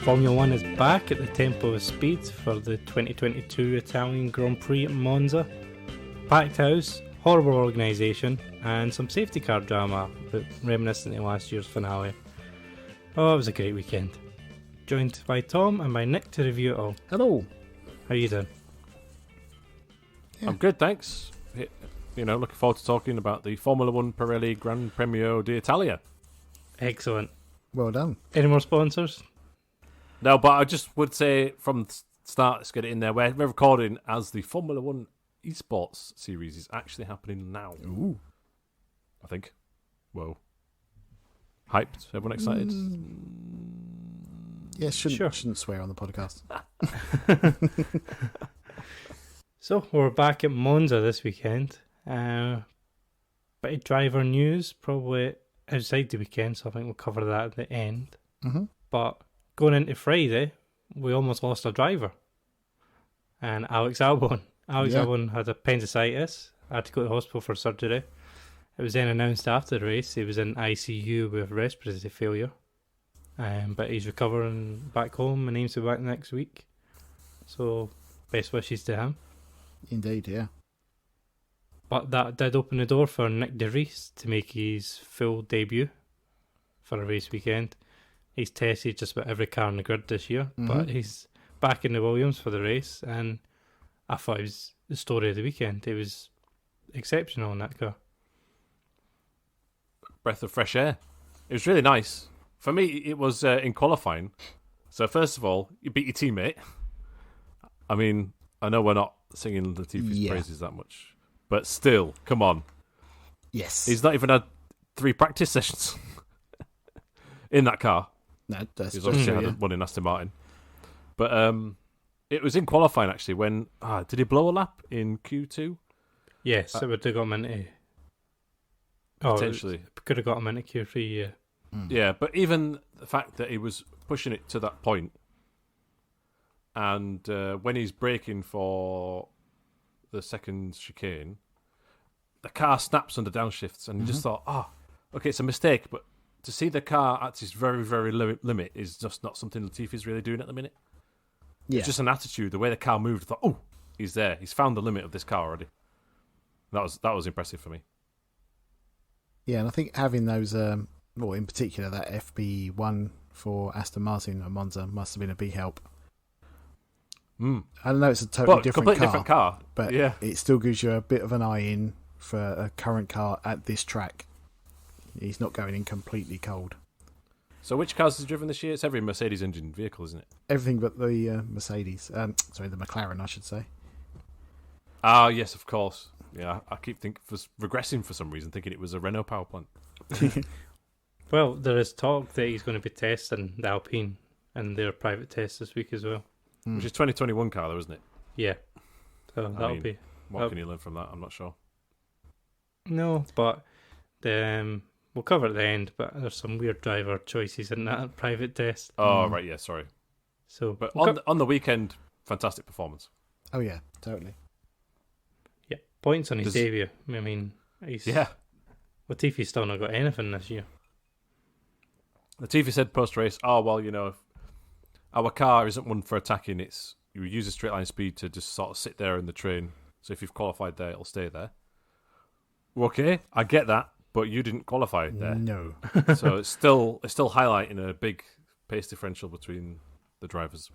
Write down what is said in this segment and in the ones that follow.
Formula One is back at the tempo of speed for the 2022 Italian Grand Prix at Monza. Packed house, horrible organisation, and some safety car drama, but reminiscent of last year's finale. Oh, it was a great weekend. Joined by Tom and by Nick to review it all. Hello. How are you doing? Yeah. I'm good, thanks. Looking forward to talking about the Formula One Pirelli Gran Premio d'Italia. Excellent. Well done. Any more sponsors? No, but I just would say from the start, let's get it in there. We're recording as the Formula One esports series is actually happening now. Ooh. I think. Whoa. Hyped? Everyone excited? Yeah, shouldn't swear on the podcast. So, we're back at Monza this weekend. Bit of driver news, probably outside the weekend, so I think we'll cover that at the end. Mm-hmm. But going into Friday, we almost lost a driver. And Alex Albon. Albon had appendicitis, had to go to hospital for surgery. It was then announced after the race he was in ICU with respiratory failure. But he's recovering back home and aims to be back next week. So, best wishes to him. Indeed, yeah. But that did open the door for Nick De Vries to make his full debut for a race weekend. He's tested just about every car on the grid this year, but he's back in the Williams for the race, and I thought it was the story of the weekend. It was exceptional in that car. Breath of fresh air. It was really nice. For me, it was in qualifying. So first of all, you beat your teammate. I mean, I know we're not singing Latifi's praises that much, but still, come on. Yes. He's not even had 3 practice sessions in that car. No, that's He's obviously had one in Aston Martin. But it was in qualifying, actually, when... did he blow a lap in Q2? Yes, it would have got him into... Potentially. Could have got him into Q3, yeah. Yeah, but even the fact that he was pushing it to that point, and when he's braking for the second chicane, the car snaps under downshifts, and you just thought, okay, it's a mistake, but to see the car at its very, very limit is just not something Latifi's really doing at the minute. Yeah. It's just an attitude, the way the car moved. I thought, he's there. He's found the limit of this car already. That was impressive for me. Yeah, and I think having those, in particular that FP1 for Aston Martin at Monza must have been a big help. I know it's a totally different car, but it still gives you a bit of an eye in for a current car at this track. He's not going in completely cold. So which cars has he driven this year? It's every Mercedes engine vehicle, isn't it? Everything but the Mercedes. The McLaren, I should say. Ah, yes, of course. Yeah, I keep regressing for some reason, thinking it was a Renault power plant. Well, there is talk that he's going to be testing the Alpine in their private test this week as well. Which is 2021 car, though, isn't it? Yeah. So that'll be... What can you learn from that? I'm not sure. No, but we'll cover it at the end, but there's some weird driver choices in that private test. Oh, right, yeah, sorry. So, but on the weekend, fantastic performance. Oh, yeah, totally. Yeah, points on his debut. I mean, Latifi's still not got anything this year. Latifi said post-race, if our car isn't one for attacking, you use a straight line speed to just sort of sit there in the train. So if you've qualified there, it'll stay there. Okay, I get that, but you didn't qualify there. No. So it's still highlighting a big pace differential between the drivers.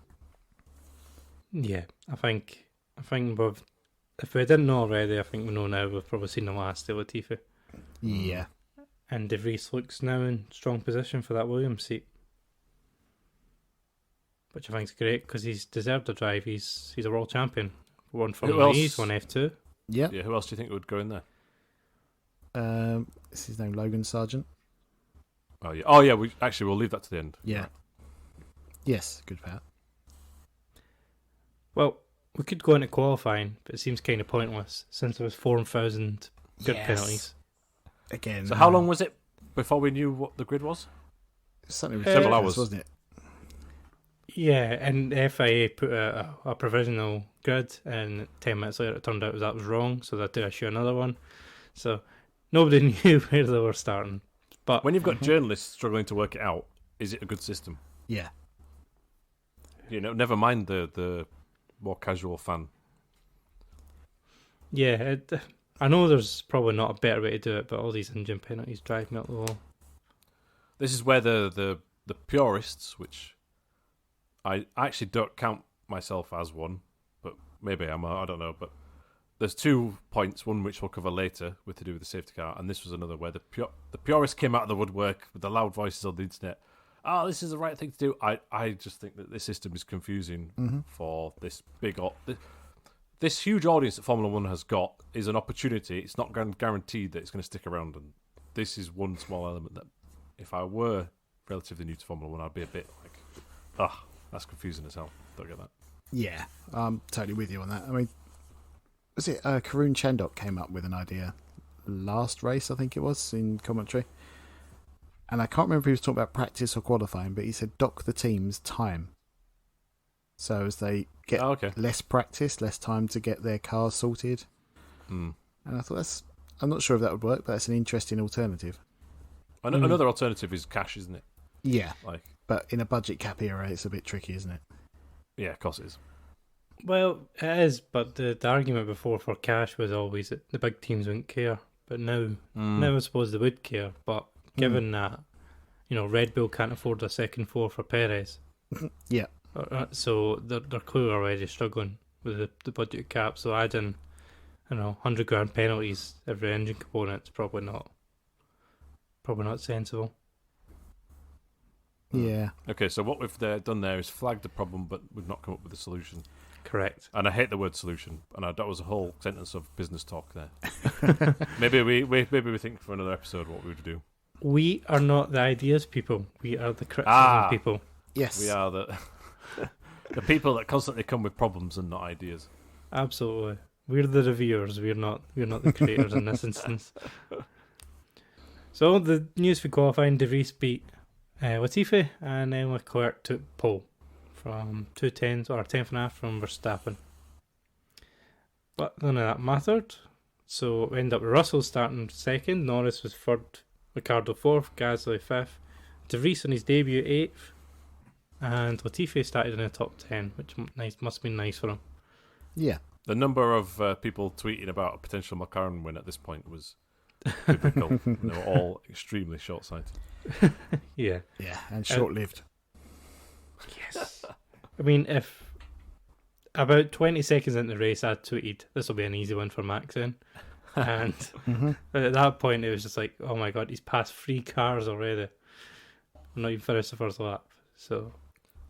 Yeah, I think if we didn't know already, I think we know now. We've probably seen the last of Latifi. Yeah. And De Vries looks now in strong position for that Williams seat, which I think is great because he's deserved a drive. He's a world champion. One Formula E, one F2. Yeah. Yeah. Who else do you think would go in there? Is his name Logan Sargent? Oh yeah. Oh yeah. We'll leave that to the end. Yeah. Right. Yes. Good Pat. Well, we could go into qualifying, but it seems kind of pointless since there was 4,000 grid penalties. Again. So how long was it before we knew what the grid was? Something several hours, wasn't it? Yeah, and the FIA put a provisional grid, and 10 minutes later it turned out that was wrong, so they had to issue another one. So nobody knew where they were starting. But when you've got journalists struggling to work it out, is it a good system? Yeah. never mind the more casual fan. Yeah, I know there's probably not a better way to do it, but all these engine penalties drive me up the wall. This is where the purists, which I actually don't count myself as one, but maybe I don't know. But there's 2 points, one which we'll cover later with to do with the safety car, and this was another where the purists came out of the woodwork with the loud voices on the internet. Oh, this is the right thing to do. I just think that this system is confusing for this this huge audience that Formula One has got is an opportunity. It's not guaranteed that it's going to stick around, and this is one small element that, if I were relatively new to Formula One, I'd be a bit like, that's confusing as hell. Don't get that. Yeah, I'm totally with you on that. I mean, was it Karun Chandok came up with an idea last race, I think it was, in commentary? And I can't remember if he was talking about practice or qualifying, but he said dock the team's time. So as they get less practice, less time to get their cars sorted. And I thought I'm not sure if that would work, but that's an interesting alternative. Another alternative is cash, isn't it? Yeah. But in a budget cap era, it's a bit tricky, isn't it? Yeah, of course it is. Well, it is, but the argument before for cash was always that the big teams wouldn't care. But now I suppose they would care. But given that, Red Bull can't afford a second floor for Perez. Yeah. So they're clearly already struggling with the budget cap. So adding, $100,000 penalties every engine component is probably not sensible. Yeah. Okay, so what we've done there is flagged the problem, but we've not come up with a solution. Correct. And I hate the word solution. And that was a whole sentence of business talk there. maybe we think for another episode what we would do. We are not the ideas people. We are the criticism people. Yes. We are the people that constantly come with problems and not ideas. Absolutely. We're the reviewers. We're not the creators in this instance. So the news for qualifying, De Vries beat Latifi, and then Leclerc took pole from 2 tenths and a half from Verstappen. But none of that mattered. So we end up with Russell starting second, Norris was third, Ricciardo fourth, Gasly fifth, De Vries on his debut 8th, and Latifi started in the top 10, which must have been nice for him. Yeah. The number of people tweeting about a potential McLaren win at this point was biblical. They were all extremely short-sighted. Yeah. Yeah, and short-lived. Yes. I mean, if about 20 seconds into the race I tweeted, this will be an easy one for Max then. And at that point it was just like, oh my god, he's passed 3 cars already. I'm not even finished the first lap. So,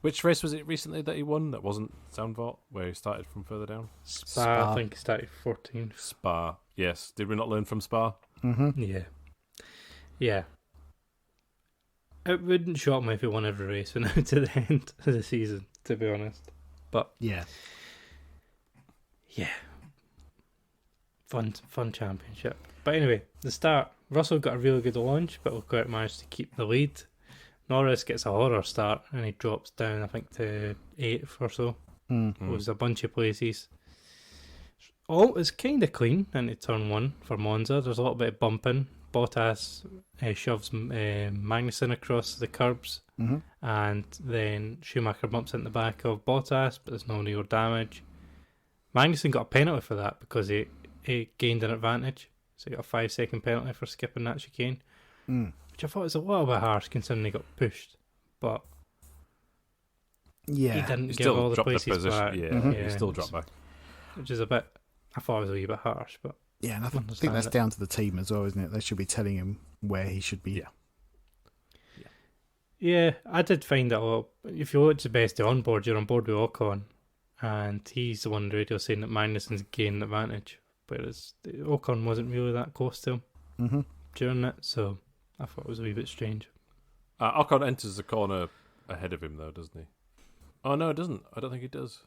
which race was it recently that he won that wasn't Zandvoort, where he started from further down? Spa. I think he started 14th. Spa, yes. Did we not learn from Spa? Yeah. It wouldn't shock me if he won every race now to the end of the season, to be honest. But yeah. Fun championship. But anyway, the start, Russell got a really good launch, but Leclerc managed to keep the lead. Norris gets a horror start and he drops down, I think, to 8th or so. It was a bunch of places. It's kind of clean into turn 1 for Monza. There's a little bit of bumping. Bottas shoves Magnussen across the curbs, and then Schumacher bumps into the back of Bottas, but there's no real damage. Magnussen got a penalty for that because he gained an advantage, so he got a 5-second penalty for skipping that chicane, which I thought was a little bit harsh considering he got pushed, but he didn't give all the places back. He still dropped back, which is a bit. I thought it was a wee bit harsh, but yeah, and I think that's down to the team as well, isn't it? They should be telling him where he should be. Yeah, I did find that if you watch the best on board, you're on board with Ocon, and he's the one on the radio saying that Magnussen's gained the advantage, whereas Ocon wasn't really that close to him during it, so I thought it was a wee bit strange. Ocon enters the corner ahead of him, though, doesn't he? Oh no, it doesn't. I don't think he does.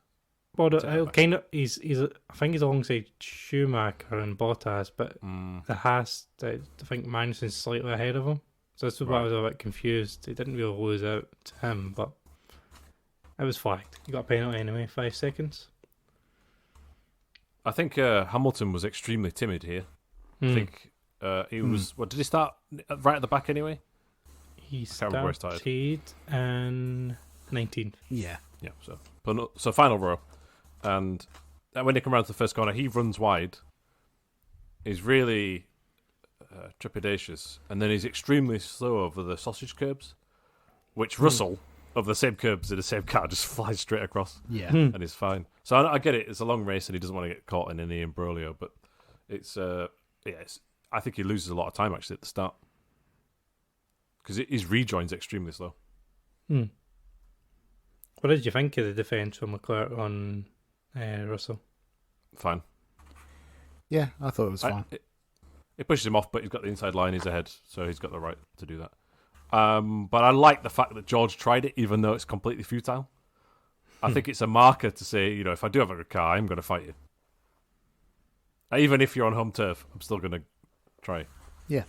Well, kind of. He's. I think he's alongside Schumacher and Bottas, but the Haas. I think Magnussen's slightly ahead of him. So that's why I was a bit confused. He didn't really lose out to him, but it was flagged. He got a penalty anyway, 5 seconds. I think Hamilton was extremely timid here. I think he was. What did he start right at the back anyway? He started in 19th. Yeah. Yeah, so final row. And when they come around to the first corner, he runs wide. He's really trepidatious. And then he's extremely slow over the sausage curbs, which Russell, of the same curbs in the same car, just flies straight across. Yeah. And he's fine. So I get it. It's a long race and he doesn't want to get caught in any imbroglio. But I think he loses a lot of time, actually, at the start. Because his rejoin's extremely slow. What did you think of the defence from Leclerc on Russell? Fine. Yeah, I thought it was fine. It pushes him off, but he's got the inside line, he's ahead, so he's got the right to do that. But I like the fact that George tried it, even though it's completely futile. I think it's a marker to say, if I do have a good car, I'm going to fight you. Even if you're on home turf, I'm still going to try. Yeah.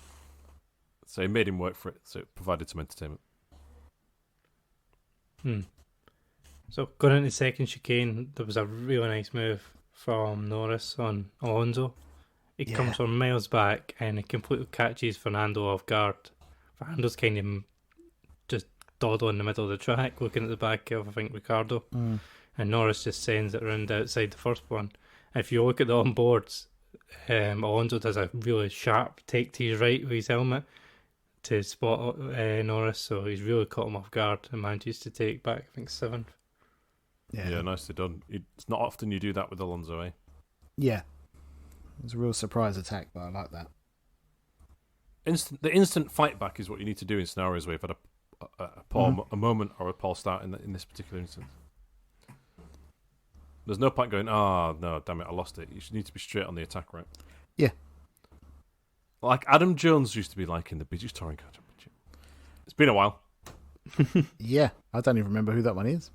So he made him work for it, so it provided some entertainment. So going into second chicane, there was a really nice move from Norris on Alonso. He comes from miles back and he completely catches Fernando off guard. Fernando's kind of just dawdling in the middle of the track, looking at the back of, I think, Ricardo. And Norris just sends it around outside the first one. If you look at the onboards, Alonso does a really sharp take to his right with his helmet to spot Norris, so he's really caught him off guard and manages to take back, I think, 7th. Yeah, nicely done. It's not often you do that with Alonso, eh? Yeah. It was a real surprise attack, but I like that. The instant fight back is what you need to do in scenarios where you've had a moment or a poor start in this particular instance. There's no point going, no, damn it, I lost it. You should need to be straight on the attack, right? Yeah. Like Adam Jones used to be like in the British Touring Car Championship. It's been a while. Yeah, I don't even remember who that one is.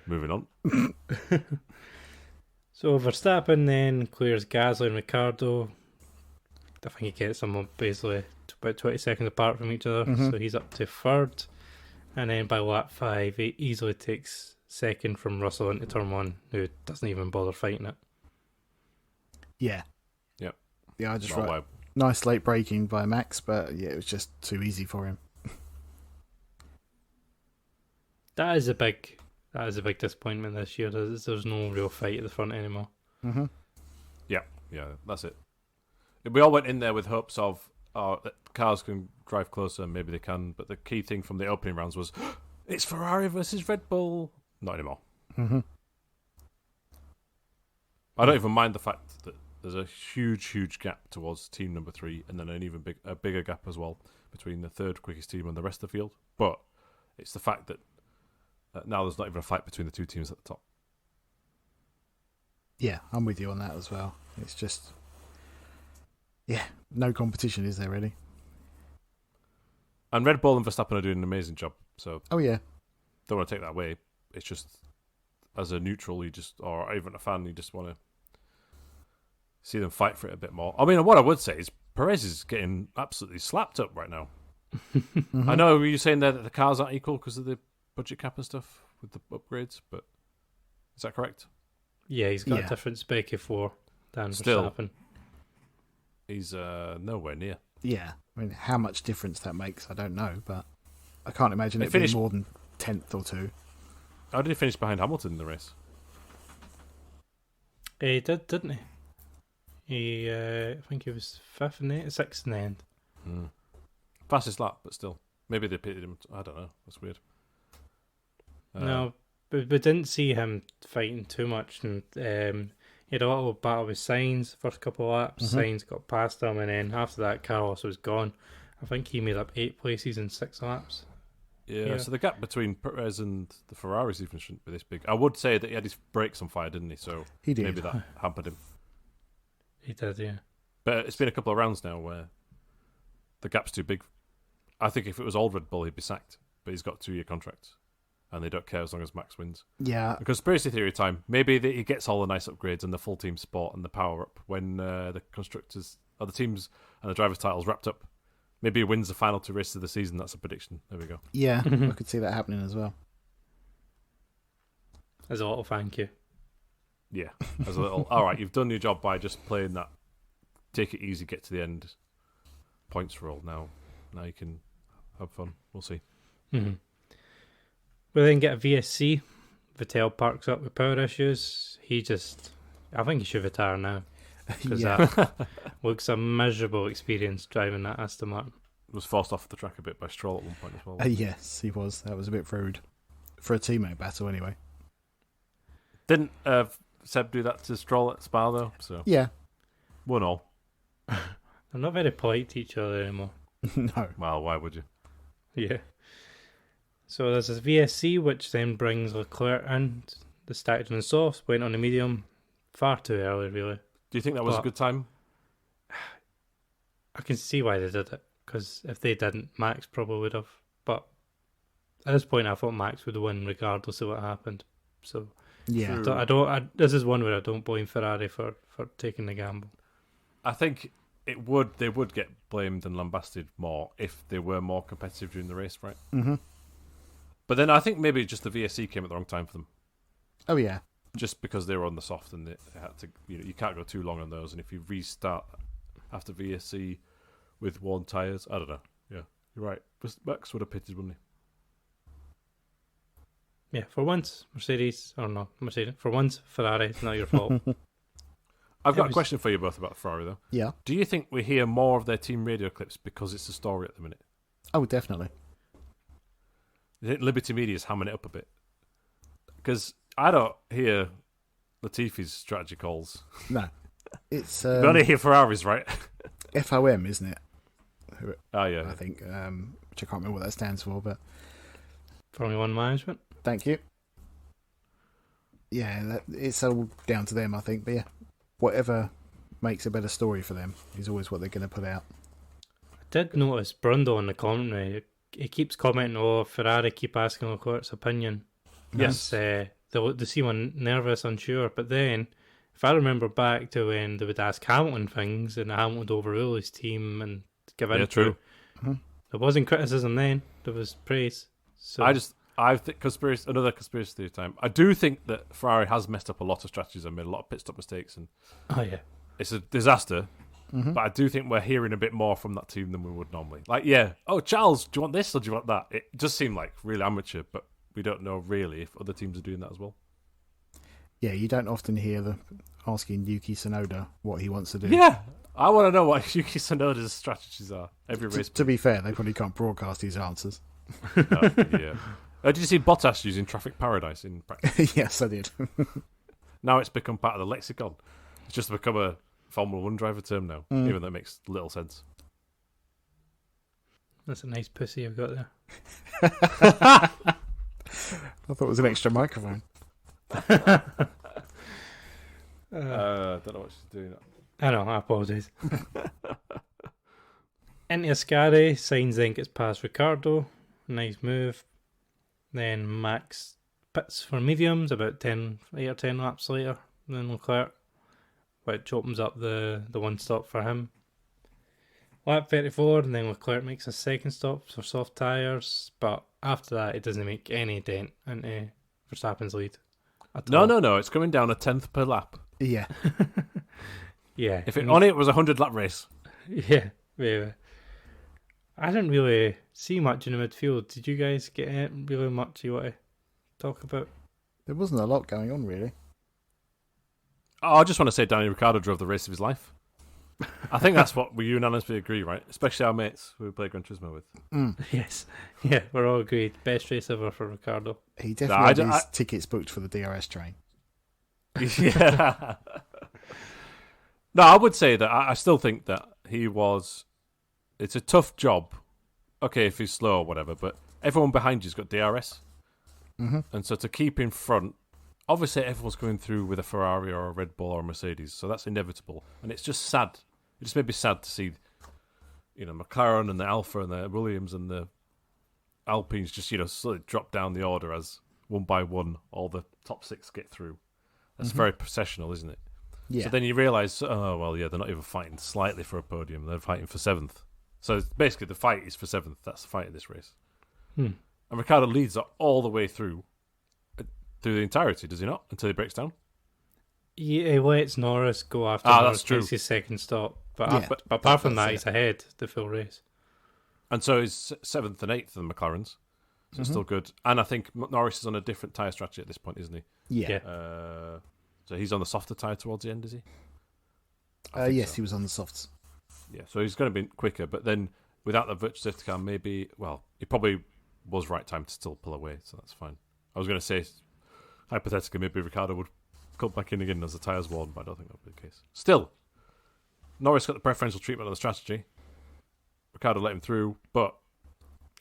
Moving on. So Verstappen then clears Gasly and Ricardo. I think he gets them basically about 20 seconds apart from each other, so he's up to 3rd. And then by lap 5, he easily takes 2nd from Russell into turn 1, who doesn't even bother fighting it. Yeah. Yep. Yeah, I just wrote nice late braking by Max, but yeah, it was just too easy for him. That is a big disappointment this year. There's no real fight at the front anymore. Yeah, that's it. We all went in there with hopes of that cars can drive closer, maybe they can, but the key thing from the opening rounds was it's Ferrari versus Red Bull. Not anymore. I don't even mind the fact that there's a huge gap towards team number 3, and then an even bigger gap as well between the 3rd quickest team and the rest of the field. But it's the fact that now there's not even a fight between the two teams at the top. Yeah, I'm with you on that as well. It's just, no competition, is there really? And Red Bull and Verstappen are doing an amazing job. So don't want to take that away. It's just, as a neutral, or even a fan, you just want to see them fight for it a bit more. I mean, what I would say is Perez is getting absolutely slapped up right now. I know you were saying there that the cars aren't equal because of the budget cap and stuff with the upgrades, but is that correct? Yeah, he's got a different spec for than Verstappen. He's nowhere near. Yeah, I mean, how much difference that makes, I don't know, but I can't imagine it being more than 10th or 2. How did he finish behind Hamilton in the race? He did, didn't he? He, I think he was 5th and 6th in the end. Fastest lap, but still. Maybe they pitted him. I don't know. That's weird. No, but we didn't see him fighting too much. And he had a little battle with Sainz first couple of laps. Sainz got past him, and then after that, Carlos was gone. I think he made up 8 places in 6 laps. Yeah, so the gap between Perez and the Ferraris even shouldn't be this big. I would say that he had his brakes on fire, didn't he? So he did. Maybe that hampered him. He did, yeah. But it's been a couple of rounds now where the gap's too big. I think if it was old Red Bull, he'd be sacked. But he's got a 2-year contract, and they don't care as long as Max wins. Yeah. Conspiracy theory time. Maybe he gets all the nice upgrades and the full team support and the power up when the constructors, or the teams and the drivers' titles wrapped up. Maybe he wins the final 2 races of the season. That's a prediction. There we go. Yeah, I could see that happening as well. As a little thank you. Yeah, as a little, all right, you've done your job by just playing that take it easy, get to the end points roll. Now you can have fun. We'll see. We then get a VSC. Vettel parks up with power issues. I think he should retire now. Because that looks a miserable experience driving that Aston Martin. Was forced off the track a bit by Stroll at one point as well. Yes, he was. That was a bit rude. For a teammate battle, anyway. Didn't Seb do that to Stroll at Spa, though? So Yeah. 1-1. They're not very polite to each other anymore. No. Well, why would you? Yeah. So there's this VSC, which then brings Leclerc in. The stacked on the softs, went on the medium. Far too early, really. Do you think that was a But- good time? I can see why they did it, because if they didn't, Max probably would have. But at this point, I thought Max would win regardless of what happened. So Yeah. True. this is one where I don't blame Ferrari for taking the gamble. I think they would get blamed and lambasted more if they were more competitive during the race, right? Mm-hmm. But then I think maybe just the VSC came at the wrong time for them, Oh, yeah. just because they were on the soft and they had to. You can't go too long on those, and if you restart after VSC with worn tyres, I don't know. Yeah, you're right. Max would have pitted, wouldn't Yeah, for once, for once, Ferrari, it's not your fault. he? I've got It a was- question for you both about Ferrari, though. Yeah. Do you think we hear more of their team radio clips because it's a story at the minute? Oh, definitely. Do you think Liberty Media is hamming it up a bit? Because I don't hear Latifi's strategy calls. No. It's We only hear Ferrari's, right? FOM, isn't it? Oh, yeah. I think, which I can't remember what that stands for, but Formula One management. thank you. Yeah, it's all down to them, I think. But yeah, whatever makes a better story for them is always what they're going to put out. I did notice Brundo in the commentary. He keeps commenting, "Oh, Ferrari keep asking Leclerc's opinion." Yes. And, they seem nervous, unsure. But then, if I remember back to when they would ask Hamilton things, and Hamilton would overrule his team and give in. Yeah, true. There wasn't criticism then. There was praise. So I think another conspiracy theory time. I do think that Ferrari has messed up a lot of strategies and made a lot of pit stop mistakes, and oh yeah, it's a disaster. Mm-hmm. But I do think we're hearing a bit more from that team than we would normally. Like, yeah, oh Charles, do you want this or do you want that? It just seemed like really amateur, but we don't know really if other teams are doing that as well. Yeah, you don't often hear the asking Yuki Tsunoda what he wants to do. Yeah, I want to know what Yuki Tsunoda's strategies are every race. To be fair, they probably can't broadcast his answers. Yeah. Did you see Bottas using Traffic Paradise in practice? Yes, I did. Now it's become part of the lexicon. It's just become a Formula One driver term now, even though it makes little sense. that's a nice pussy I've got there. I thought it was an extra microphone. Don't know what she's doing. I know. I apologise. Into Ascari, Sainz then gets past Ricardo. Nice move. Then Max pits for mediums about 8 or 10 laps later than Leclerc, which opens up the one stop for him. Lap 34, and then Leclerc makes a second stop for soft tyres, but after that, it doesn't make any dent into Verstappen's lead. At all. No, it's coming down a 10th per lap. Yeah. Yeah. If it was a 100-lap race. Yeah, maybe. I didn't really see much in the midfield. Did you guys get really much you want to talk about? There wasn't a lot going on, really. Oh, I just want to say Danny Ricciardo drove the race of his life. I think that's what we unanimously agree, right? Especially our mates who we play Gran Turismo with. Yes. Yeah, we're all agreed. Best race ever for Ricardo. He definitely had his I- tickets booked for the DRS train. Yeah. No, I would say that I still think that he was. It's a tough job. Okay, if he's slow or whatever, but everyone behind you's got DRS. Mm-hmm. And so to keep in front, obviously everyone's going through with a Ferrari or a Red Bull or a Mercedes, so that's inevitable. And it's just sad. It just made me sad to see, McLaren and the Alfa and the Williams and the Alpines just, slowly drop down the order as one by one all the top six get through. That's very processional, isn't it? Yeah. So then you realise, oh, well, yeah, they're not even fighting slightly for a podium. They're fighting for 7th. So basically the fight is for 7th. That's the fight in this race. And Ricciardo leads that all the way through the entirety, does he not? Until he breaks down? Yeah, he lets Norris go after Ah, Norris that's true. makes his second stop. But, Yeah, but apart from that's that, it. he's ahead the full race. And so he's 7th and 8th of the McLarens. So it's still good. And I think Norris is on a different tyre strategy at this point, isn't he? Yeah. So he's on the softer tyre towards the end, is he? Yes, he was on the softs. Yeah, so he's going to be quicker. But then without the virtual safety car, maybe, well, it probably was right time to still pull away, so that's fine. I was going to say, hypothetically, maybe Ricciardo would come back in again as the tyres worn, but I don't think that would be the case. Still, Norris got the preferential treatment on the strategy. Ricciardo let him through, but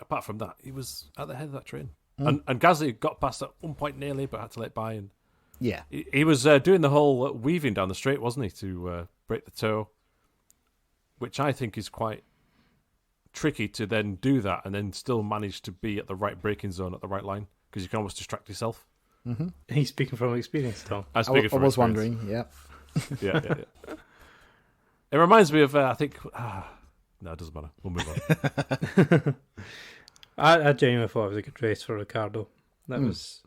apart from that, he was at the head of that train. And Gasly got past at one point nearly, but had to let by. And Yeah. he was doing the whole weaving down the straight, wasn't he, to break the toe, which I think is quite tricky to then do that and then still manage to be at the right braking zone at the right line, because you can almost distract yourself. Mm-hmm. He's speaking from experience, Tom. I was wondering, yeah. Yeah. It reminds me of, I think... no, it doesn't matter. We'll move on. I genuinely thought it was a good race for Ricardo. That was...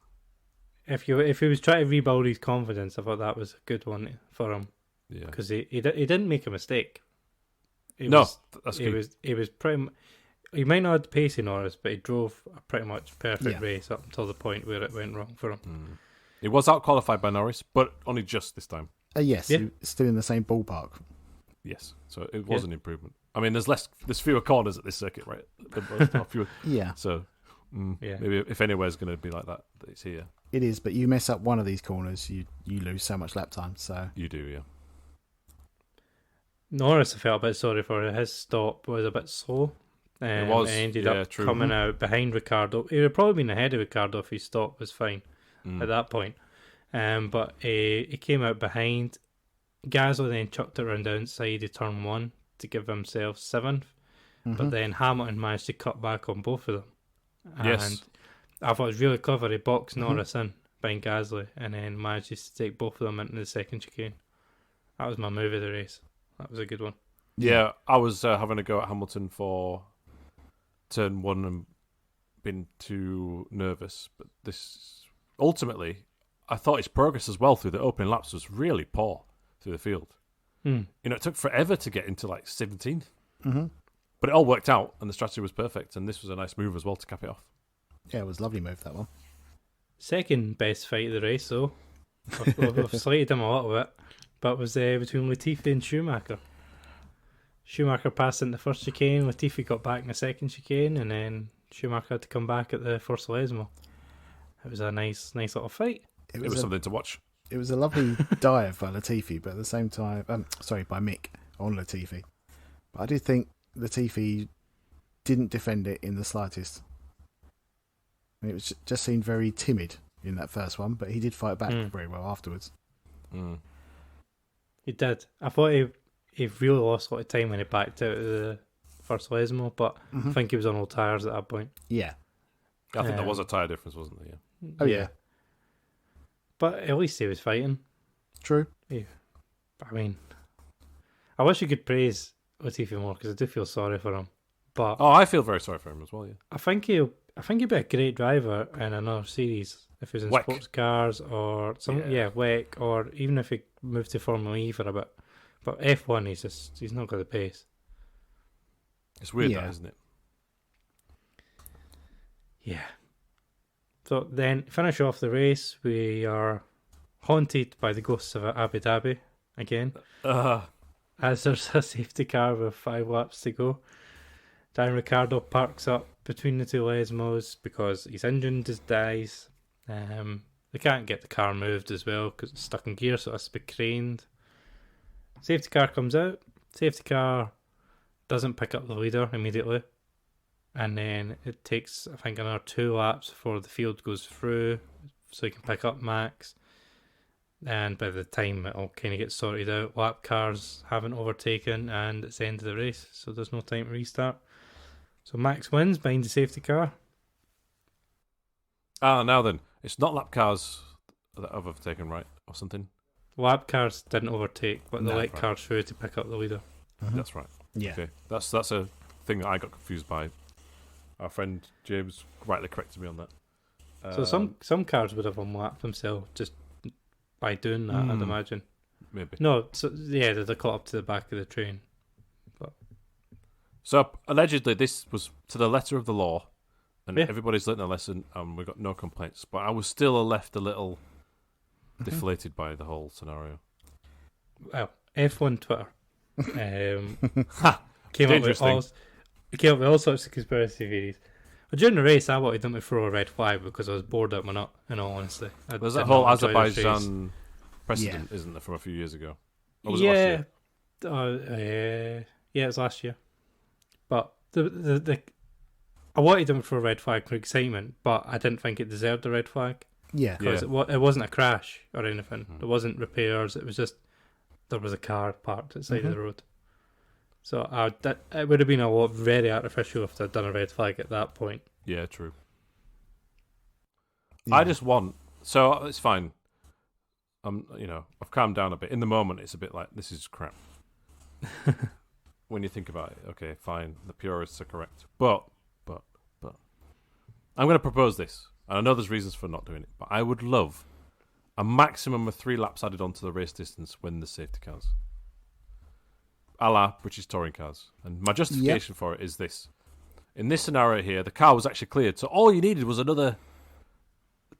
If he was trying to rebuild his confidence, I thought that was a good one for him. Yeah. Because he didn't make a mistake. That's good. He was pretty... He might not have the pace in Norris, but he drove a pretty much perfect race up until the point where it went wrong for him. He was out-qualified by Norris, but only just this time. Yes, Yeah. he was still in the same ballpark. Yes, so it was an improvement. I mean, there's fewer corners at this circuit, right? Fewer. Yeah. So maybe if anywhere's going to be like that, it's here. It is, but you mess up one of these corners, you lose so much lap time. So You do, yeah. Norris, I felt a bit sorry for. His stop was a bit slow. It was, and ended yeah, up true. coming out behind Ricardo. He would have probably been ahead of Ricardo if his stop was fine at that point. But he came out behind. Gasly then chucked it around the outside of turn 1 to give himself 7th. But then Hamilton managed to cut back on both of them. And Yes. I thought it was really clever. He boxed Norris in behind Gasly and then managed to take both of them into the second chicane. That was my move of the race. That was a good one. Yeah, I was having a go at Hamilton for turn 1 and been too nervous. But this, ultimately, I thought his progress as well through the opening laps was really poor through the field. You know, it took forever to get into like 17th. But it all worked out and the strategy was perfect. And this was a nice move as well to cap it off. yeah, it was a lovely move, that one. Second best fight of the race, though. I've slated him a little bit, but it was between Latifi and Schumacher. Schumacher passed in the first chicane, Latifi got back in the second chicane, and then Schumacher had to come back at the first Lesmo. It was a nice little fight. It was something to watch. It was a lovely dive by Latifi, but at the same time, by Mick on Latifi. But I do think Latifi didn't defend it in the slightest. I mean, it was just seemed very timid in that first one, but he did fight back very well afterwards. He did. I thought he really lost a lot of time when he backed out of the first Lesmo, but I think he was on old tyres at that point. Yeah. I think there was a tyre difference, wasn't there? Yeah. Oh, yeah. But at least he was fighting. True. Yeah. I mean, I wish you could praise Latifi more because I do feel sorry for him. But Oh, I feel very sorry for him as well, yeah. I think he'd be a great driver in another series if he was in WEC. sports cars or WEC, or even if he moved to Formula E for a bit. But F1, he's not got the pace. It's weird, Yeah. that, isn't it? Yeah. So then, finish off the race, we are haunted by the ghosts of Abu Dhabi again, as there's a safety car with 5 laps to go. Dan Ricciardo parks up between the two Lesmos because his engine just dies. They can't get the car moved as well because it's stuck in gear, so it has to be craned. Safety car comes out. Safety car doesn't pick up the leader immediately. And then it takes, I think, another 2 laps before the field goes through so you can pick up Max. And by the time it all kind of gets sorted out, lap cars haven't overtaken and it's the end of the race, so there's no time to restart. So Max wins behind the safety car. Now then, it's not lap cars that have overtaken, right? Or something? Lap cars didn't overtake, but the No, light right. cars through to pick up the leader. That's right. Yeah. Okay, that's a thing that I got confused by. Our friend James rightly corrected me on that. So some cars would have unlapped themselves just by doing that, I'd imagine. Maybe. No, so yeah, they're caught up to the back of the train. So allegedly, this was to the letter of the law. and Yeah. everybody's learned a lesson, and we got no complaints. But I was still left a little deflated by the whole scenario. Well, F1 Twitter Ha! came Dangerous up with all sorts of conspiracy theories. But during the race, I wanted them to throw a red flag because I was bored out my nut. In all honesty, There's that whole Azerbaijan precedent, isn't there, from a few years ago? Or was it last year? Yeah, it was last year. But the I wanted them for a red flag for excitement, but I didn't think it deserved a red flag Yeah. because it wasn't a crash or anything. There wasn't repairs. It was just there was a car parked at the side of the road. So it would have been a lot very artificial if they'd done a red flag at that point. Yeah, true. Yeah. I just want, so it's fine. I've calmed down a bit. In the moment, it's a bit like, this is crap. When you think about it, okay, fine, the purists are correct. But, I'm going to propose this. And I know there's reasons for not doing it, but I would love a maximum of 3 laps added onto the race distance when there's safety cars. A la British touring cars. And my justification for it is this. In this scenario here, the car was actually cleared, so all you needed was another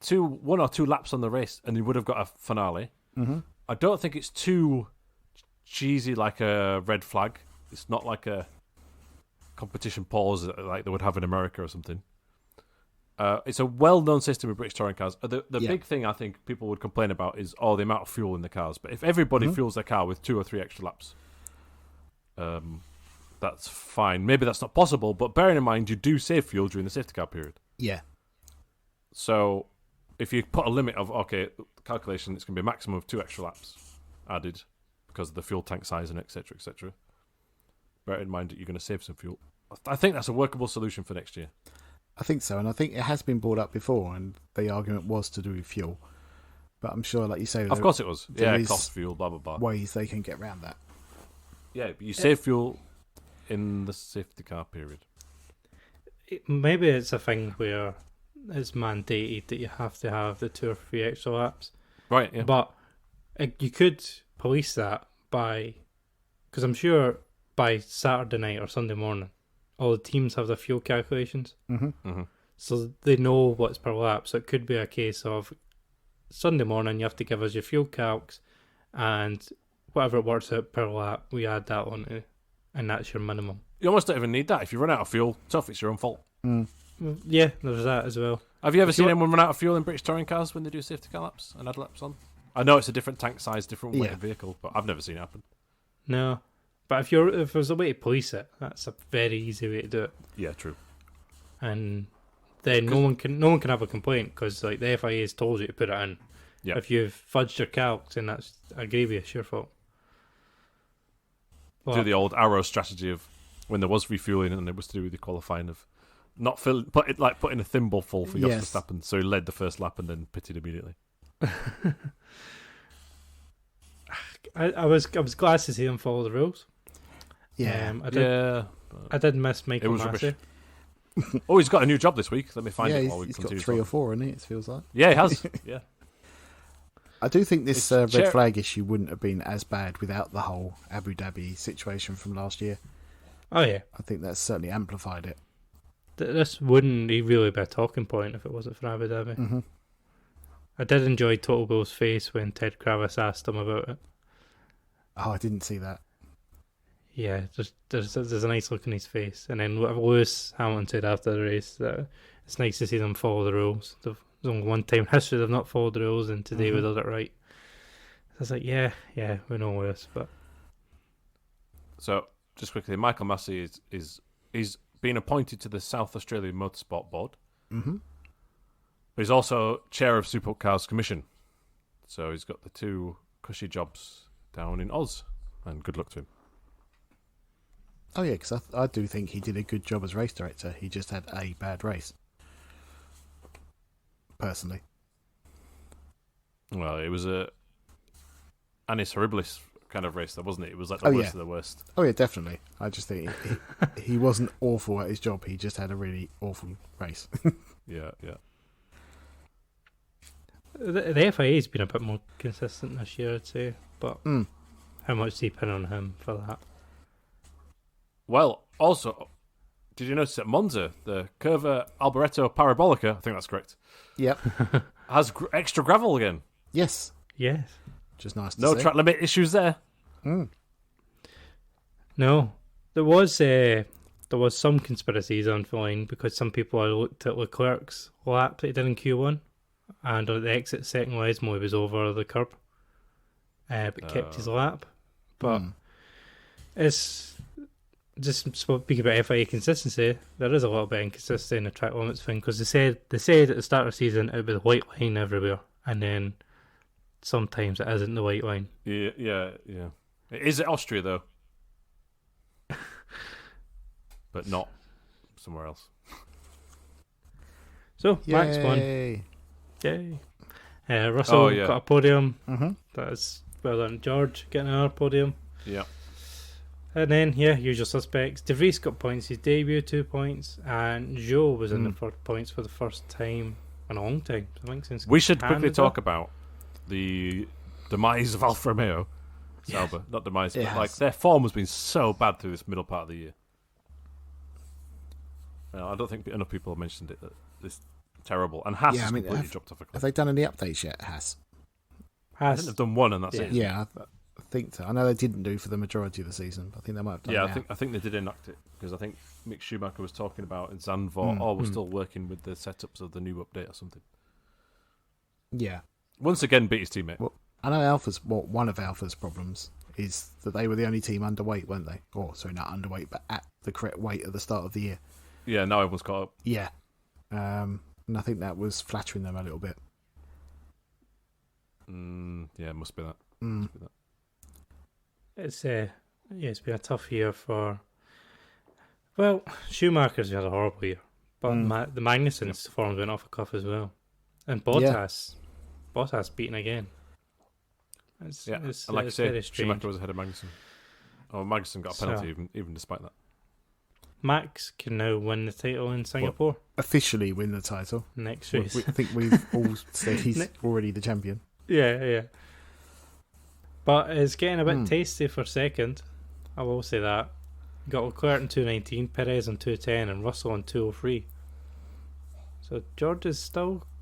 1 or 2 laps on the race, and you would have got a finale. I don't think it's too cheesy like a red flag. It's not like a competition pause like they would have in America or something. It's a well-known system with British touring cars. The big thing I think people would complain about is the amount of fuel in the cars. But if everybody fuels their car with 2 or 3 extra laps, that's fine. Maybe that's not possible, but bearing in mind you do save fuel during the safety car period. Yeah. So if you put a limit of, calculation, it's going to be a maximum of 2 extra laps added because of the fuel tank size and etc., etc. Bear in mind that you're going to save some fuel. I think that's a workable solution for next year. I think so, and I think it has been brought up before, and the argument was to do with fuel. But I'm sure, like you say, Of course it was. there Yeah, is cost fuel, blah, blah, blah. ways they can get around that. Yeah, but you save fuel in the safety car period. Maybe it's a thing where it's mandated that you have to have the 2 or 3 extra laps. Right, yeah. But you could police that because I'm sure by Saturday night or Sunday morning, all the teams have their fuel calculations. So they know what's per lap. So it could be a case of Sunday morning, you have to give us your fuel calcs, and whatever it works out per lap, we add that on to, and that's your minimum. You almost don't even need that. If you run out of fuel, tough, it's your own fault. Yeah, there's that as well. Have you ever seen anyone run out of fuel in British touring cars when they do safety car laps and add laps on? I know it's a different tank size, different weight of vehicle, but I've never seen it happen. No, but if there's a way to police it, that's a very easy way to do it. Yeah, true. And then no one can have a complaint because like the FIA has told you to put it in. Yeah. If you've fudged your calcs, then that's a grievous your fault. Do the old arrow strategy of when there was refueling and it was to do with the qualifying of not putting a thimble full for Jos Verstappen, so he led the first lap and then pitted immediately. I was glad to see him follow the rules. Yeah. I did miss Michael Massey. Massey. Oh, he's got a new job this week. Let me find it while we he's continue. got 3 or 4 in it feels like. Yeah, he has. Yeah. I do think this red flag issue wouldn't have been as bad without the whole Abu Dhabi situation from last year. Oh yeah, I think that's certainly amplified it. This wouldn't really be a talking point if it wasn't for Abu Dhabi. I did enjoy Total Bill's face when Ted Kravitz asked him about it. Oh, I didn't see that. Yeah, there's a nice look in his face. And then what Lewis Hamilton said after the race, that it's nice to see them follow the rules. There's only one time in history they've not followed the rules, and today we did it right. So I was like, yeah, we know this, but... So, just quickly, Michael Massey he's been appointed to the South Australian Motorsport Board. But he's also chair of Supercars Commission. So he's got the 2 cushy jobs down in Oz. And good luck to him. Oh yeah, because I do think he did a good job as race director. He just had a bad race. Personally. Well, it was a Anis Horribilis kind of race, though, wasn't it? It was like the worst of the worst. Oh yeah, definitely. I just think he wasn't awful at his job. He just had a really awful race. Yeah. The FIA's been a bit more consistent this year, I'd say. But how much do you pin on him for that? Well, also, Did you notice at Monza, the Curva Alboreto Parabolica, I think that's correct, Yep. has extra gravel again. Yes. Yes. Which is nice to No see. track limit issues there. No, there was some conspiracies unfolding because some people had looked at Leclerc's lap that he did in Q1, and on the exit second Lesmo he was over the curb, but kept his lap. But it's just speaking about FIA consistency. There is a little bit inconsistency in the track limits thing because they said at the start of the season it would be the white line everywhere, and then sometimes it isn't the white line. Yeah. Is it Austria, though? But not somewhere else. So Max won. Yay. Yay. Russell got a podium. Mm-hmm. That's well done. George getting another podium. Yeah. And then, usual suspects. De Vries got points, his debut 2 points, and Joe was in the first points for the first time in a long time. I think since We should quickly Canada. talk about the demise of Alfa Romeo. Sauber. Not demise, but like their form has been so bad through this middle part of the year. I don't think enough people have mentioned it. That it's terrible. And Haas has completely dropped off a cliff. Have they done any updates yet, Haas? I think they've done one and that's it. Yeah, I think so. I know they didn't do for the majority of the season, but I think they might have done now. I think they did enact it because I think Mick Schumacher was talking about in Zandvoort, we're still working with the setups of the new update or something. Yeah. Once again, beat his teammate. Well, I know one of Alpha's problems is that they were the only team underweight, weren't they? Or, sorry, not underweight, but at the correct weight at the start of the year. Yeah, now everyone's caught up. Yeah. And I think that was flattering them a little bit. Yeah, it must be that. Must be that. It's been a tough year for. Well, Schumacher's had a horrible year, but the Magnussen's form went off a cliff as well, and Bottas beaten again. It's and like it's I very say, strange. Schumacher was ahead of Magnussen. Oh, Magnussen got a penalty even despite that. Max can now win the title in Singapore Officially win the title. next race. I think we've all said he's already the champion. Yeah. But it's getting a bit tasty for second. I will say that. Got Leclerc in 219, Perez on 210, and Russell on 203. So George is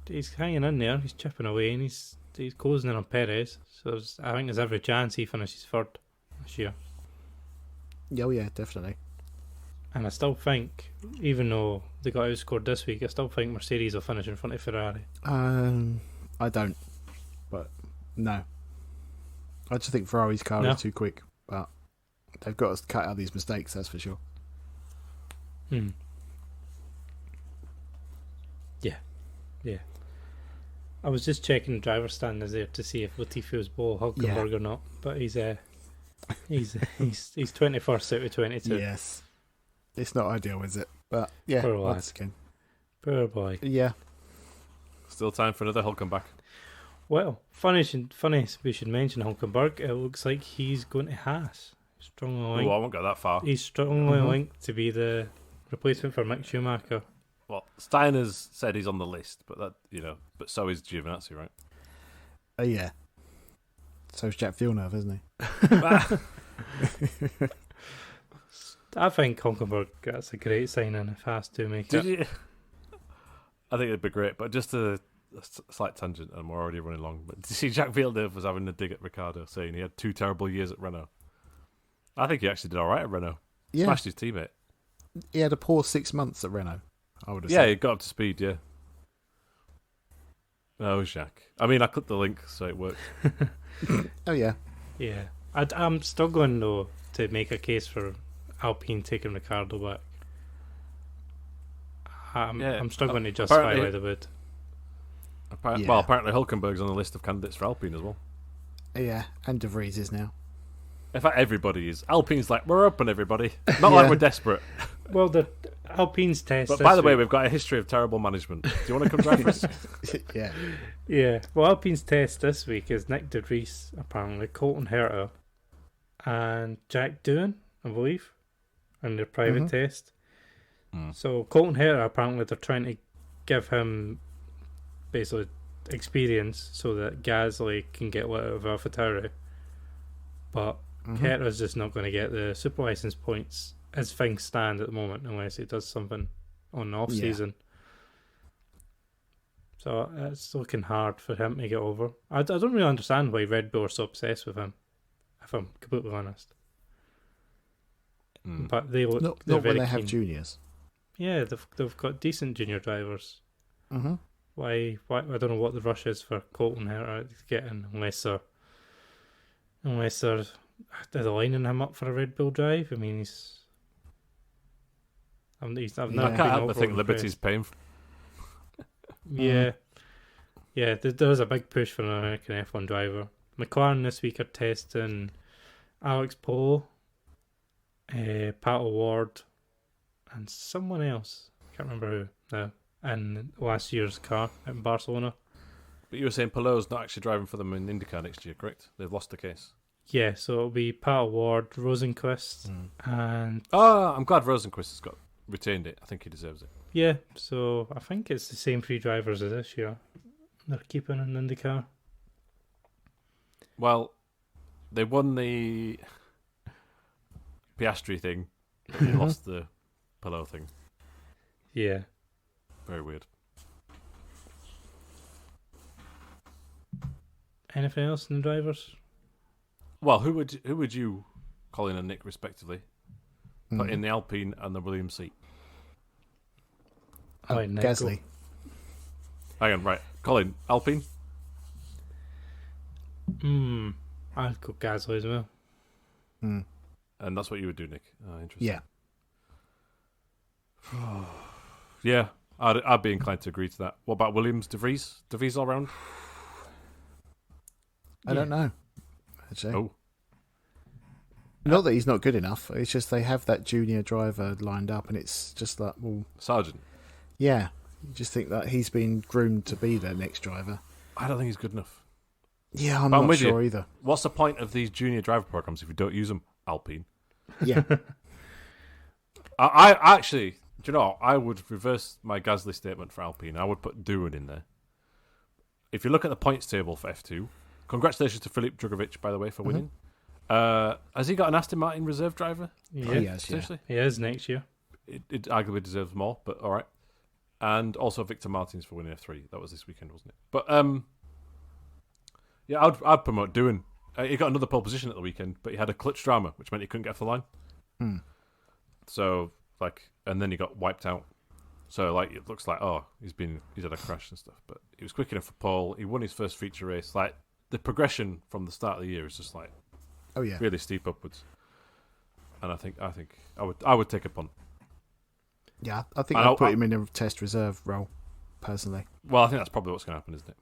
he's hanging in there. He's chipping away, and he's closing in on Perez. So I think there's every chance he finishes third this year. Oh yeah, definitely. And I still think, even though they got outscored this week, I still think Mercedes will finish in front of Ferrari. I don't. But no. I just think Ferrari's car is too quick. But they've got to cut out these mistakes, that's for sure. Yeah. I was just checking the driver's standings there to see if Latifi was below Hulkenberg or not. But he's 21st out of 22. Yes. It's not ideal, is it? But yeah, Poor lad. once again. Poor boy. Yeah. Still time for another Hulkenberg back. Well, funny we should mention Hulkenberg. It looks like he's going to Haas. Strongly linked. Oh, I won't go that far. He's strongly linked to be the replacement for Mick Schumacher. Well, Steiner's said he's on the list, but but so is Giovinazzi, right? Yeah. So's Jack Villeneuve, isn't he? I think Hulkenberg, that's a great signing if Haas do make it. Did you? I think it'd be great, but just a slight tangent, and we're already running long. But did you see Jack Villeneuve was having a dig at Ricciardo, saying he had 2 terrible years at Renault? I think he actually did all right at Renault. Yeah. Smashed his teammate. He had a poor 6 months at Renault, I would have Yeah, said. he got up to speed, yeah. Oh, Jacques. I mean, I clicked the link, so it worked. Oh, yeah. Yeah. I'm struggling, though, to make a case for Alpine taking Ricciardo back. I'm struggling to justify why they would. Well, apparently Hulkenberg's on the list of candidates for Alpine as well. Yeah, and De Vries is now. In fact, everybody is. Alpine's like, we're open, everybody. Not like we're desperate. Well, the Alpine's test. But by the way, we've got a history of terrible management. Do you want to come drive for us? Yeah. Yeah. Well, Alpine's test this week is Nick De Vries, apparently, Colton Herta, and Jack Doohan, I believe, in their private test. So Colton Herta, apparently, they're trying to give him basically experience so that Gasly can get let out of AlphaTauri. But Herta's just not going to get the super license points as things stand at the moment, unless he does something on the off season. So it's looking hard for him to get over. I don't really understand why Red Bull are so obsessed with him, if I'm completely honest. But they look not when they keen. have juniors. Yeah, they've got decent junior drivers. Mm-hmm. Why? I don't know what the rush is for Colton here to get in, unless they're lining him up for a Red Bull drive. I mean, I've never I can't help but think Liberty's paying. Yeah, there's a big push for an American F1 driver. McLaren this week are testing Alex Polo, Pat O'Ward, and someone else. I can't remember who now. In last year's car in Barcelona. But you were saying Polo's not actually driving for them in IndyCar next year, correct? They've lost the case. Yeah, so it'll be Pat O'Ward, Rosenquist, and... Oh, I'm glad Rosenquist has retained it. I think he deserves it. Yeah, so I think it's the same 3 drivers as this year. They're keeping in IndyCar. Well, they won the Piastri thing, but they lost the Polo thing. Yeah. Very weird. Anything else in the drivers? Well, who would you, Colin and Nick, respectively, put in the Alpine and the Williams seat? Gasly. Hang on, right. Colin, Alpine? I'd go Gasly as well. And that's what you would do, Nick. Interesting. Yeah. Yeah, I'd be inclined to agree to that. What about Williams, De Vries? De Vries all round? I don't know, actually. Oh. Not that he's not good enough. It's just they have that junior driver lined up, and it's just like, well, Sargent. Yeah, you just think that he's been groomed to be their next driver. I don't think he's good enough. Yeah, I'm not sure either. What's the point of these junior driver programs if you don't use them, Alpine? Yeah. I actually, do you know, I would reverse my Gasly statement for Alpine. I would put Doohan in there. If you look at the points table for F2, congratulations to Filip Drugovich, by the way, for winning. Has he got an Aston Martin reserve driver? Yeah, he has, potentially. He is next year. It arguably deserves more, but all right. And also Victor Martins for winning F3. That was this weekend, wasn't it? But yeah, I'd promote Doohan. He got another pole position at the weekend, but he had a clutch drama, which meant he couldn't get off the line. So and then he got wiped out. So it looks like he's had a crash and stuff. But he was quick enough for pole. He won his first feature race. The progression from the start of the year is just really steep upwards. And I think I would take a punt. Yeah, I think I'd put him in a test reserve role, personally. Well, I think that's probably what's going to happen, isn't it?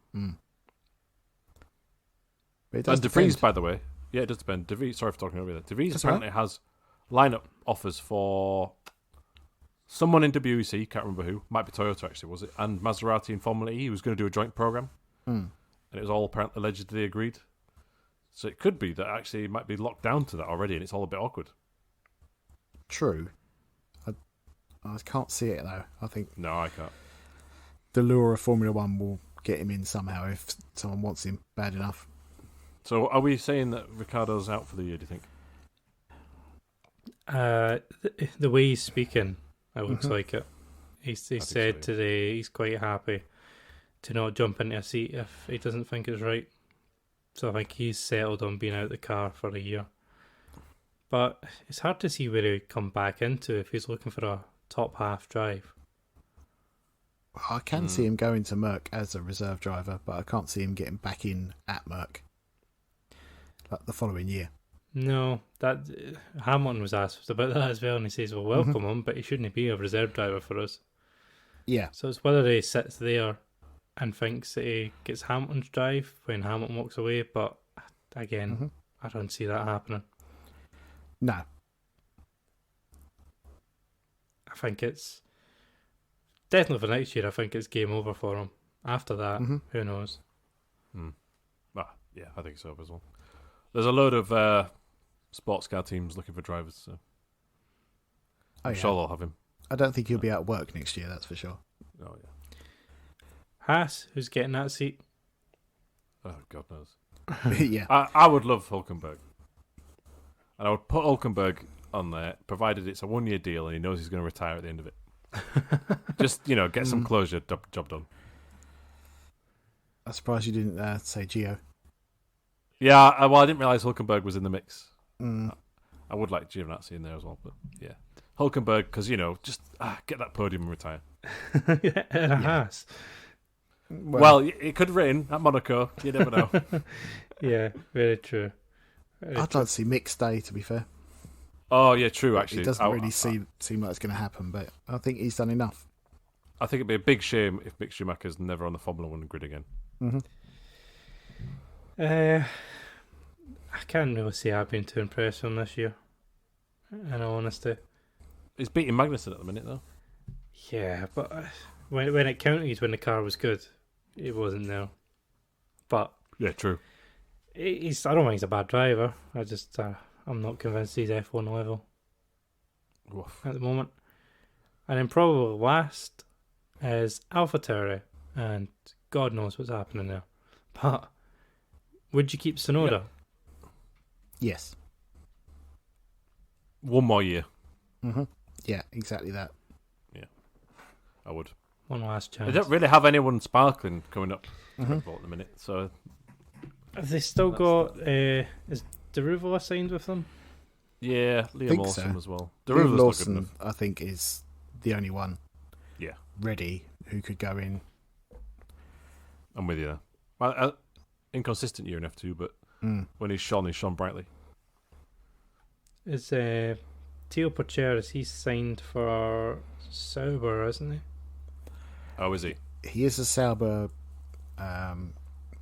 But it does and De Vries, by the way, yeah, it does depend. De Vries, sorry for talking over that. De Vries apparently has lineup offers for someone in WEC, can't remember who, might be Toyota actually, was it? And Maserati in Formula E. He was going to do a joint program, and it was all apparently allegedly agreed. So it could be that actually it might be locked down to that already, and it's all a bit awkward. True. I can't see it though. I think no, I can't. The lure of Formula One will get him in somehow if someone wants him bad enough. So are we saying that Ricciardo's out for the year, do you think? The way he's speaking, it looks like it. He said today he's quite happy to not jump into a seat if he doesn't think it's right. So I think he's settled on being out of the car for a year. But it's hard to see where he'd come back into if he's looking for a top half drive. I can see him going to Merc as a reserve driver, but I can't see him getting back in at Merc the following year. No, that Hamilton was asked about that as well, and he says, "Well, welcome him, but he shouldn't be a reserve driver for us." Yeah. So it's whether he sits there and thinks that he gets Hamilton's drive when Hamilton walks away, but again, I don't see that happening. No. I think it's definitely for next year. I think it's game over for him. After that, who knows? Well, yeah, I think so as well. There's a load of sports car teams looking for drivers, so I'm sure they'll have him. I don't think he'll be out of work next year, that's for sure. Oh, yeah. Haas, who's getting that seat? Oh, God knows. Yeah. I would love Hülkenberg. And I would put Hülkenberg on there, provided it's a 1-year deal and he knows he's going to retire at the end of it. Just, get some closure, job done. I'm surprised you didn't say Gio. Yeah, I didn't realise Hulkenberg was in the mix. Mm. I would like Giovinazzi in there as well, but yeah. Hulkenberg, because, just get that podium and retire. Yeah, in a Haas. Well, it could rain at Monaco. You never know. Yeah, very true. I'd like to see Mick stay, to be fair. Oh, yeah, true, actually. It doesn't really seem like it's going to happen, but I think he's done enough. I think it'd be a big shame if Mick Schumacher's never on the Formula 1 grid again. Mm-hmm. I can't really say I've been too impressed with him this year, in all honesty. He's beating Magnussen at the minute, though. Yeah, but when it counted, when the car was good, it wasn't there. But Yeah, true. I don't think he's a bad driver. I'm not convinced he's F1 level Woof. at the moment. And then probably last is AlphaTauri, and God knows what's happening there. But would you keep Tsunoda? Yeah. Yes. 1 more year, Mm-hmm. Yeah, exactly that. I would. One last They chance. don't really have anyone sparkling coming up Mm-hmm. Red Bull at the minute, so Have they still That's got... is Deruvala signed with them? yeah, Liam Think Lawson so. as well. Drew Deruvala's not good Lawson, enough. I think, is the only one Yeah, ready who could go in. I'm with you there. Well, inconsistent year in F2, but when he's shone brightly. Is Teo Pourchaire, is he signed for Sauber, isn't he? Oh, is he? He is a Sauber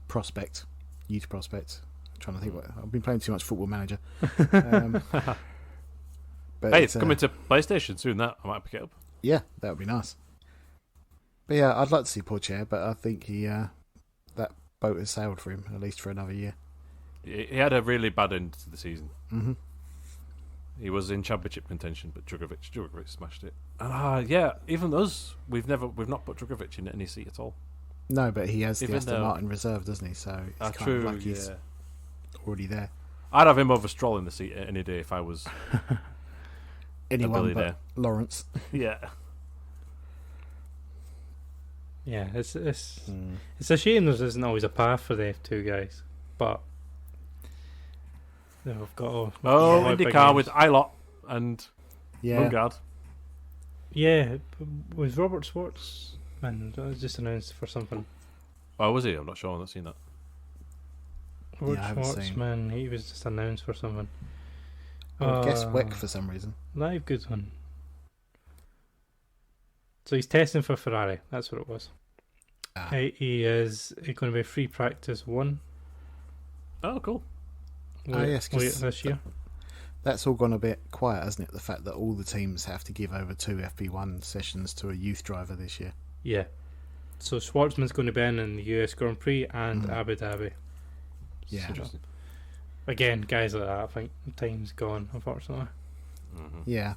prospect, youth prospect. I'm trying to think what I've been playing too much Football Manager. But Hey, it's coming to PlayStation soon. That I might pick it up. yeah, that would be nice. But yeah, I'd like to see Pourchaire, but I think that boat has sailed for him at least for another year. He had a really bad end to the season. Mm-hmm. He was in championship contention, but Drugovic smashed it. Yeah, even us, we've not put Drugovic in any seat at all. No, but he has the Even Aston though- Martin reserve, doesn't he? So it's kind True. of like he's Yeah. already there. I'd have him over Stroll in the seat any day if I was Anyone but billionaire. Lawrence. Yeah. Yeah, it's a shame there isn't always a path for the F2 guys, but they've got Oh, Yeah. Big IndyCar names. with Ilott and Yeah, Lundgaard. Yeah, was Robert Schwartzman just announced for something? Oh, was he? I'm not sure. I've not seen that. Robert I haven't seen. Schwartzman, he was just announced for something. I would guess Uh, Weck for some reason. Live good one. So he's testing for Ferrari. That's what it was. Ah. He is going to be free practice 1 Oh, cool. Yes, 'cause late this year. That's all gone a bit quiet, hasn't it? The fact that all the teams have to give over 2 FP1 sessions to a youth driver this year. Yeah. So Schwartzman's going to be in the US Grand Prix and Mhm. Abu Dhabi. Yeah. Interesting. Again, guys like that, I think time's gone, unfortunately. Hmm. Yeah.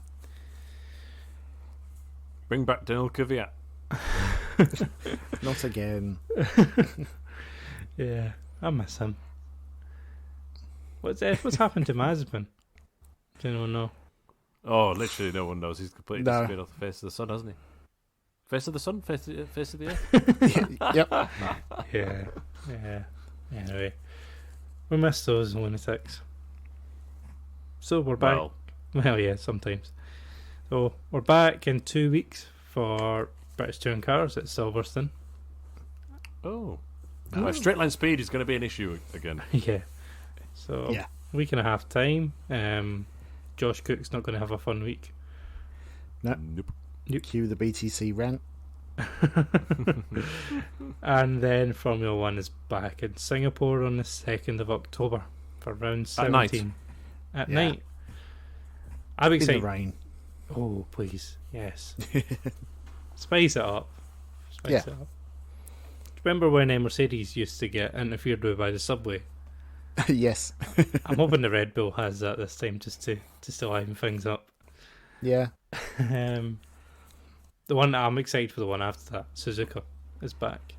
Bring back Daniel Kvyat. Not again. Yeah, I miss him. What's happened to Mazepin? Do anyone know? Oh, literally no one knows. He's completely No. disappeared off the face of the sun, hasn't he? Face of the sun? Face of the earth? Yep. Yeah. Anyway, we miss those lunatics. So we're back. Well, yeah, sometimes. So we're back in 2 weeks for British Touring Cars at Silverstone. Oh. Straight line speed is going to be an issue again. Yeah. So Yeah. week and a half time. Josh Cook's not going to have a fun week. Nope. Cue the BTC rant. And then Formula One is back in Singapore on the 2nd of October for round 17. At Yeah. night. I'm In the excited. rain. Oh, please. Yes. Spice it up. Spice Yeah. it up. Remember when Mercedes used to get interfered with by the subway? Yes. I'm hoping the Red Bull has that this time just to liven things up. Yeah. The one that I'm excited for, the one after that, Suzuka, is back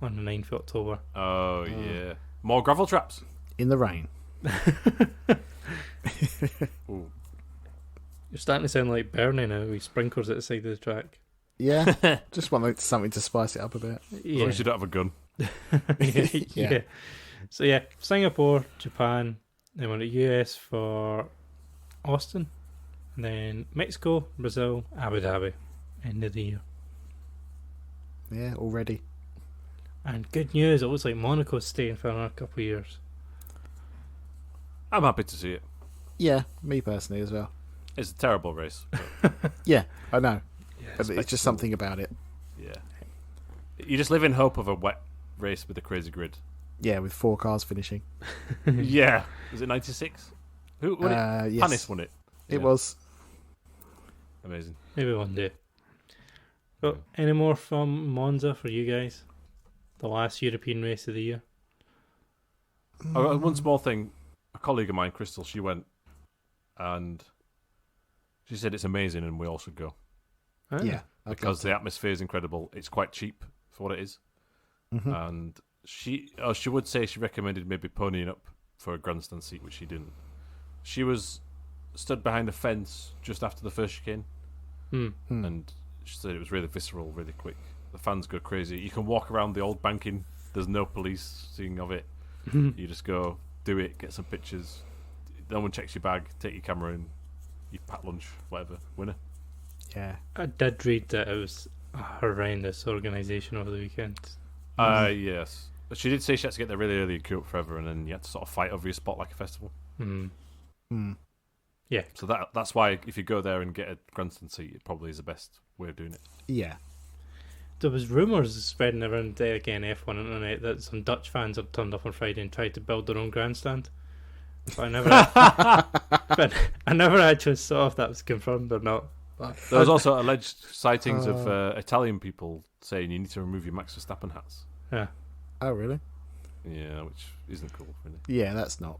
on the 9th of October. Oh, yeah. More gravel traps. In the rain. Ooh. You're starting to sound like Bernie now with sprinklers at the side of the track. Yeah, just want something to spice it up a bit. As long as you don't have a gun. Yeah. So yeah, Singapore, Japan, then went to US for Austin, and then Mexico, Brazil, Abu Dhabi, end of the year. Yeah, already. And good news, it looks like Monaco's staying for another couple of years. I'm happy to see it. Yeah, me personally as well. It's a terrible race. Yeah, I know. Yeah, But it's just something about it. Yeah. You just live in hope of a wet race with a crazy grid. Yeah, with 4 cars finishing. Yeah. Was it 96? Who won it? Yes. Panis won it. It Yeah. was. Amazing. Maybe one day. But any more from Monza for you guys? The last European race of the year. Oh, one small thing. A colleague of mine, Crystal, she went and she said it's amazing and we all should go. Ah. Yeah. Because the atmosphere is incredible. It's quite cheap for what it is. Mhm. And she would say she recommended maybe ponying up for a grandstand seat, which she didn't. She was stood behind a fence just after the first chicane, Hmm. and she said it was really visceral, really quick. The fans go crazy. You can walk around the old banking. There's no policing of it. You just go, do it, get some pictures. No one checks your bag. Take your camera in. You pack lunch, whatever. Winner. Yeah. I did read that it was a horrendous organisation over the weekend. Yes. She did say she had to get there really early and queue up forever, and then you had to sort of fight over your spot like a festival. Hmm. Hmm. Yeah. So that's why if you go there and get a grandstand seat, it probably is the best way of doing it. Yeah. There was rumours spreading around the again F1 internet that some Dutch fans had turned up on Friday and tried to build their own grandstand. But I never actually saw if that was confirmed or not. But There was also alleged sightings of Italian people saying you need to remove your Max Verstappen hats. yeah. Oh, really? Yeah, which isn't cool, really. Yeah, that's not.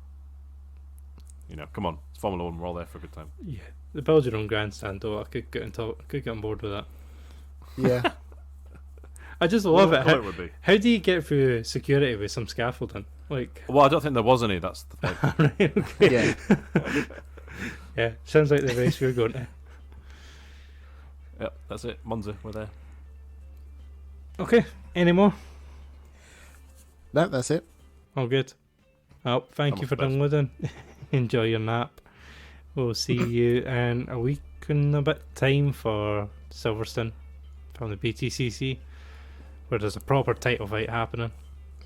You know, come on, it's Formula One. We're all there for a good time. Yeah. The build your own grandstand though, I could get on board with that. Yeah. I just love it. What it would be. How do you get through security with some scaffolding? Like, Well, I don't think there was any. That's the point. right, okay. Yeah. Yeah, sounds like the race we're going to. Yep, that's it. Monza, we're there. Okay, any more? No, that's it. All good. Well, thank I'm you off for to bed. downloading. Enjoy your nap. We'll see you in a week and a bit time for Silverstone from the BTCC, where there's a proper title fight happening.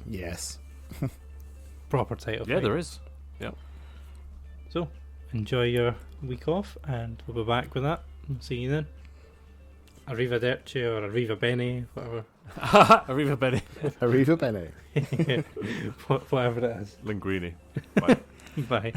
Yes. Proper title Yeah, fight. there is. So, enjoy your week off, and we'll be back with that. We'll see you then. Arrivederci or Arriva Bene, whatever. Arriva Benny. Arriva Bene. Whatever it is. Linguini. Bye.